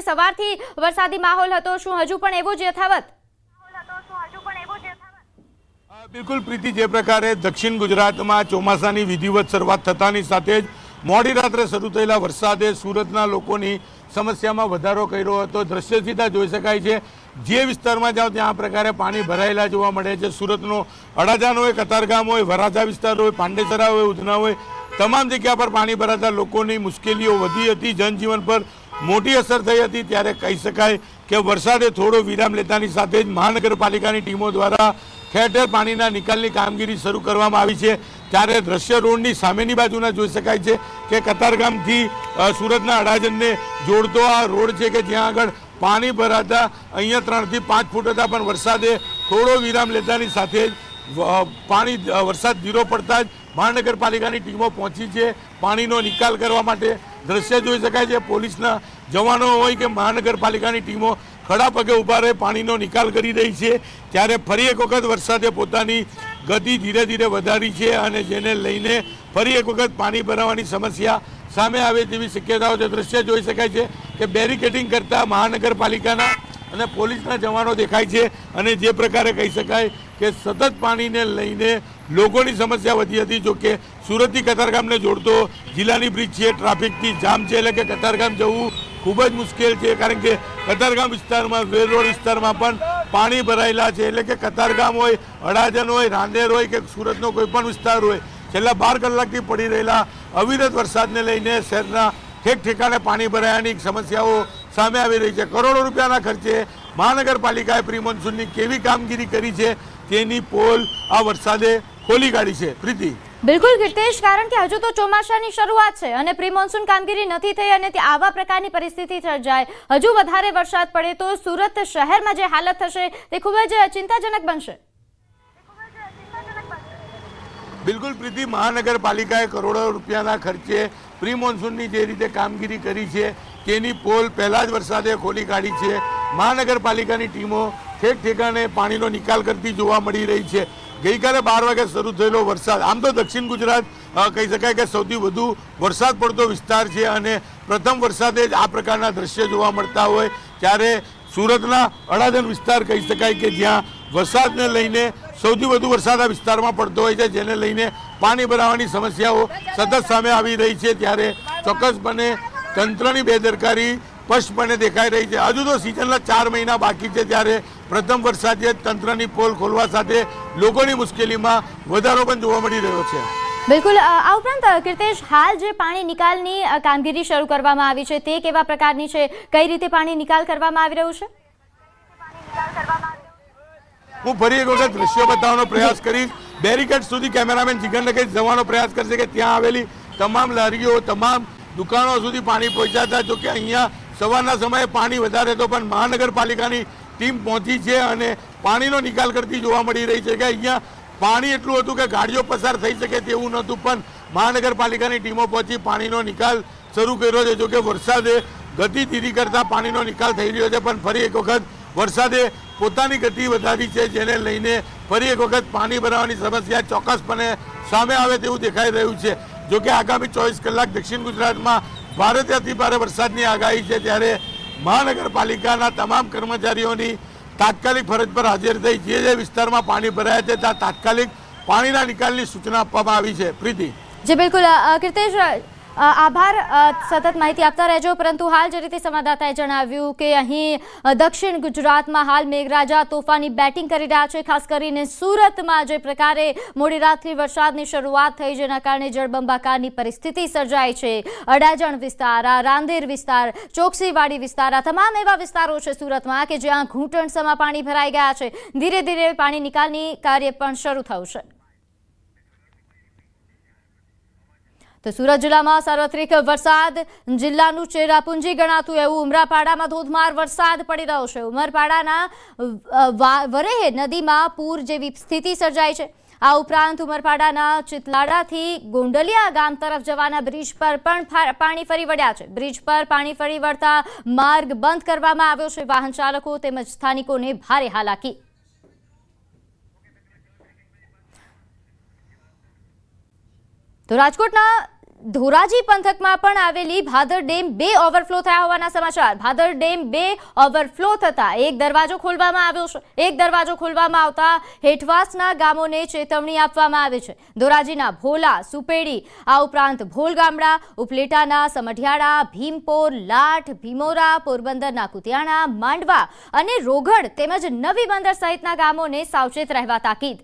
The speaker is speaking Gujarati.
સવારથી વરસાદી માહોલ હતો, શું હજુ પણ એવો જ યથાવત? બિલકુલ પ્રીતિ, જે પ્રકારે દક્ષિણ ગુજરાતમાં ચોમાસાની વિધિવત શરૂઆત થતાની સાથે જ મોડી રાત્રે શરૂ થયેલા વરસાદે સુરતના લોકોની સમસ્યામાં વધારો કર્યો હતો। દ્રશ્ય સીધા જોઈ શકાય છે, જે વિસ્તારમાં જાઓ ત્યાં આ પ્રકારે પાણી ભરાયેલા જોવા મળે છે। સુરતનો અડાજણ હોય, કતારગામ હોય, વરાછા વિસ્તાર હોય, પાંડેસરા હોય, ઉધના હોય, તમામ જગ્યા પર પાણી ભરાતા લોકોની મુશ્કેલીઓ વધી હતી, જનજીવન પર મોટી અસર થઈ હતી। ત્યારે કહી શકાય કે વરસાદે થોડો વિરામ લેતાની સાથે જ મહાનગરપાલિકાની ટીમો દ્વારા ઠેર ઠેર પાણીના નિકાલની કામગીરી શરૂ કરવામાં આવી છે। ત્યારે દ્રશ્ય રોડની સામેની બાજુના જોઈ શકાય છે કે કતારગામથી સુરતના અડાજણને જોડતો આ રોડ છે કે જ્યાં આગળ પાણી ભરાતા અહીંયા 3 થી 5 ફૂટ હતા, પણ વરસાદે થોડો વિરામ લેતાની સાથે જ વરસાદ ધીરો પડતા જ મહાનગરપાલિકાની ટીમો પહોંચી છે પાણીનો નિકાલ કરવા માટે। દ્રશ્ય જોઈ શકાય છે, પોલીસના જવાનો હોય કે મહાનગરપાલિકાની ટીમો ખડા પગે ઊભા રહી પાણીનો નિકાલ કરી રહી છે। ત્યારે ફરી એક વખત વરસાદે પોતાની ગતિ ધીરે ધીરે વધારી છે અને જેને લઈને ફરી એક વખત પાણી ભરાવાની સમસ્યા સામે આવે તેવી શક્યતાઓ છે। દ્રશ્ય જોઈ શકાય છે કે બેરિકેડિંગ કરતા મહાનગરપાલિકાના અને પોલીસના જવાનો દેખાય છે અને જે પ્રકારે કહી શકાય કે સતત પાણીને લઈને લોકોની સમસ્યા વધી હતી। જોકે સુરતથી કતારગામને જોડતો જિલ્લાની બ્રિજ છે, ટ્રાફિકથી જામ છે, એટલે કે કતારગામ જવું ખૂબ જ મુશ્કેલ છે, કારણ કે કતારગામ વિસ્તારમાં વેલ રોડ વિસ્તારમાં પણ પાણી ભરાયેલા છે। એટલે કે કતારગામ હોય, અડાજણ હોય, રાંદેર હોય કે સુરતનો કોઈ પણ વિસ્તાર હોય, છેલ્લા 12 કલાકથી પડી રહેલા અવિરત વરસાદને લઈને શહેરના ઠેક ઠેકાણે પાણી ભરાયાની સમસ્યાઓ સામે આવી રહી છે। કરોડો રૂપિયાના ખર્ચે મહાનગરપાલિકાએ પ્રી મોન્સૂનની કેવી કામગીરી કરી છે તેની પોલ આ વરસાદે ખોલી કાઢી છે। પ્રીતિ, બિલકુલ કીર્તેશ, કારણ કે હજુ તો ચોમાસાની શરૂઆત છે અને પ્રી મોન્સૂન કામગીરી નથી થઈ અને આવા પ્રકારની પરિસ્થિતિ સર્જાય, હજુ વધારે વરસાદ પડે તો સુરત શહેરમાં જે હાલત થશે તે ખૂબ જ ચિંતાજનક બનશે। બિલકુલ પ્રીતિ, મહાનગરપાલિકાએ કરોડો રૂપિયાના ખર્ચે પ્રી મોન્સૂનની જે રીતે કામગીરી કરી છે તેની પોલ પહેલા જ વરસાદે ખોલી કાઢી છે। મહાનગરપાલિકાની ટીમો ઠેક ઠેકાણે પાણીનો નિકાલ કરતી જોવા મળી રહી છે। ગઈકાલે 12 વાગે શરૂ થયેલો વરસાદ, આમ તો દક્ષિણ ગુજરાત કહી શકાય કે સૌથી વધુ વરસાદ પડતો વિસ્તાર છે અને પ્રથમ વરસાદે જ આ પ્રકારના દ્રશ્ય જોવા મળતા હોય, ત્યારે સુરતના અડાજણ વિસ્તાર કહી શકાય કે જ્યાં વરસાદને લઈને સૌથી વધુ વરસાદ આ વિસ્તારમાં પડતો હોય છે, જેને લઈને પાણી ભરાવાની સમસ્યાઓ સતત સામે આવી રહી છે। ત્યારે ચોક્કસપણે તંત્રની બેદરકારી સ્પષ્ટપણે દેખાઈ રહી છે। હજુ તો સિઝનના 4 મહિના બાકી છે, ત્યારે પ્રથમ વરસાદે તંત્રની પોલ ખોલવા સાથે લોકોની મુશ્કેલીમાં વધારો પણ જોવા મળી રહ્યો છે। બિલકુલ, આ ઉપરાંત કીર્તેશ, હાલ જે પાણી નિકાલની કામગીરી શરૂ કરવામાં આવી છે તે કેવા પ્રકારની છે, કઈ રીતે પાણી નિકાલ કરવામાં આવી રહ્યું છે? હું ફરી એક વખત દ્રશ્યો બતાવવાનો પ્રયાસ કરીશ। બેરિકેડ સુધી કેમેરામેન જીગરને કઈ જવાનો પ્રયાસ કરશે કે ત્યાં આવેલી તમામ લારીઓ, તમામ દુકાનો સુધી પાણી પહોંચાતા। જો કે અહીંયા સવારના સમયે પાણી વધારે તો પણ મહાનગરપાલિકાની ટીમ પહોંચી છે અને પાણીનો નિકાલ કરતી જોવા મળી રહી છે કે અહીંયા પાણી એટલું હતું કે ગાડીઓ પસાર થઈ શકે તેવું નહોતું, પણ મહાનગરપાલિકાની ટીમો પહોંચી પાણીનો નિકાલ શરૂ કર્યો છે। જોકે વરસાદે ગતિ ધીરી કરતા પાણીનો નિકાલ થઈ રહ્યો છે, પણ ફરી એક વખત વરસાદે પોતાની ગતિ વધારી છે, જેને લઈને ફરી એક વખત પાણી ભરાવાની સમસ્યા ચોક્કસપણે સામે આવે તેવું દેખાઈ રહ્યું છે। જોકે આગામી 24 કલાક દક્ષિણ ગુજરાતમાં ભારેથી અતિ ભારે વરસાદની આગાહી છે, ત્યારે મહાનગરપાલિકાના તમામ કર્મચારીઓની તાત્કાલિક ફરજ પર હાજર થઈ જે વિસ્તારમાં પાણી ભરાયા છે ત્યાં તાત્કાલિક પાણીના નિકાલની સૂચના આપવામાં આવી છે। પ્રીતિ, જી બિલકુલ કીર્તેશ, આભાર, સતત માહિતી આપતા રહેજો। પરંતુ હાલ જે રીતે સંવાદદાતાએ જણાવ્યું કે અહીં દક્ષિણ ગુજરાતમાં હાલ મેઘરાજા તોફાની બેટિંગ કરી રહ્યા છે, ખાસ કરીને સુરતમાં જે પ્રકારે મોડી રાતથી વરસાદની શરૂઆત થઈ જેના કારણે જળબંબાકારની પરિસ્થિતિ સર્જાઈ છે। અડાજણ વિસ્તાર, રાંદેર વિસ્તાર, ચોકસીવાડી વિસ્તાર, આ તમામ એવા વિસ્તારો છે સુરતમાં કે જ્યાં ઘૂંટણસમાં પાણી ભરાઈ ગયા છે। ધીરે ધીરે પાણી નિકાલની કાર્ય પણ શરૂ થયું છે। તો સુરત જિલ્લામાં સાર્વત્રિક વરસાદ, જિલ્લાનું ચેરાપુંજી ગણાતું એવું ઉમરાપાડામાં ધોધમાર વરસાદ પડી રહ્યો છે। ઉમરપાડાના વરેહે નદીમાં પૂર જેવી સ્થિતિ સર્જાઈ છે। આ ઉપરાંત ઉમરપાડાના ચિતલાડાથી ગોંડલિયા ગામ તરફ જવાના બ્રિજ પર પણ પાણી ફરી વળ્યા છે। બ્રિજ પર પાણી ફરી વળતા માર્ગ બંધ કરવામાં આવ્યો છે। વાહન ચાલકો તેમજ સ્થાનિકોને ભારે હાલાકી। તો રાજકોટના ધોરાજી પંથકમાં પણ આવેલી ભાદર ડેમ 2 ઓવરફ્લો થયા હોવાના સમાચાર. ભાદર ડેમ 2 ઓવરફ્લો થતા એક દરવાજો ખોલવામાં આવ્યો છે. એક દરવાજો ખોલવામાં આવતા હેઠવાસના ગામોને ચેતવણી આપવામાં આવી છે. ધોરાજીના ભોલા, સુપેડી, આ ઉપરાંત ભોલ ગામડા, ઉપલેટાના સમઢિયાળા, ભીમપોર, લાઠ, ભીમોરા, પોરબંદરના કુતિયાણા, માંડવા અને રોગડ તેમજ નવી બંદર સહિતના ગામોને સાવચેત રહેવા તાકીદ.